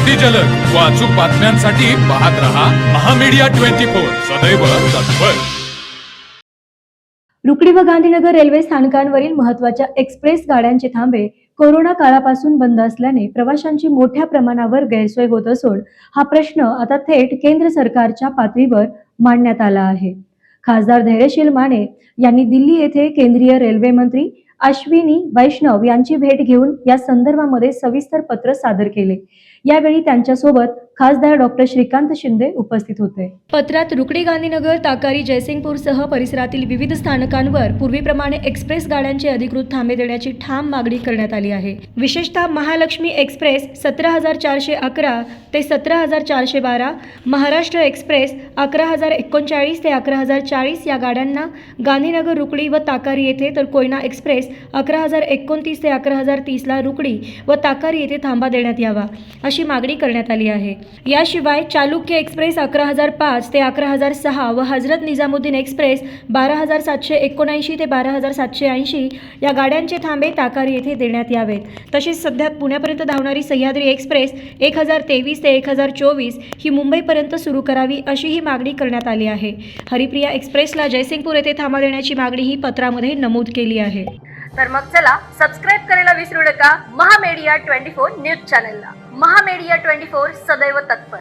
अति जलद व अचूक बातम्यांसाठी पाहत रहा महामीडिया 24 सदैव तत्पर। रुकडी व गांधीनगर रेल्वे स्थानकांवरील महत्त्वाच्या एक्सप्रेस गाड्यांचे थांबे कोरोना काळापासून बंद असल्याने प्रवाशांची मोठ्या प्रमाणावर गैरसोय होत असून हा प्रश्न आता थेट केंद्र सरकारच्या पातळीवर मांडण्यात आला आहे। खासदार धैर्यशील माने यांनी दिल्ली येथे केंद्रीय रेल्वे मंत्री अश्विनी वैष्णव यांची भेट घेऊन या संदर्भामध्ये सविस्तर पत्र सादर केले। यावेळी त्यांच्यासोबत खासदार डॉक्टर श्रीकांत शिंदे उपस्थित होते। पत्रात रुकडी गांधीनगर ताकारी जयसिंगपूर सह परिसरातील विविध स्थानकांवर पूर्वीप्रमाणे एक्सप्रेस गाड्यांचे अधिकृत थांबे देण्याची ठाम मागणी करण्यात आली आहे। विशेषतः महालक्ष्मी एक्सप्रेस 17411 ते 17412, महाराष्ट्र एक्सप्रेस 11039 ते 11040 या गाड्यांना गांधीनगर रुकडी व ताकारी येथे, तर कोयना एक्सप्रेस 11029 ते 11030 ला रुकडी व ताकारी येथे थांबा देण्यात यावा अशी मागणी करण्यात आली आहे। याशिवाय चालुक्य एक्सप्रेस 11005 ते 11006 व हजरत निजामुद्दीन एक्सप्रेस 12779 ते 12780 या गाड्यांचे थांबे ताकारी येथे देण्यात यावेत। तसेच सध्या पुण्यापर्यंत धावणारी सह्याद्री एक्सप्रेस 1023 ते 1024 ही मुंबईपर्यंत सुरू करावी अशी ही मागणी करण्यात आली आहे। हरिप्रिया एक्सप्रेसला जयसिंगपूर येथे थांबा देण्याची मागणी ही पत्रामध्ये नमूद केली आहे। तर मग चला सबस्क्राइब करायला विसरू नका महामीडिया 24 न्यूज चॅनलला। महामीडिया 24 सदैव तत्पर।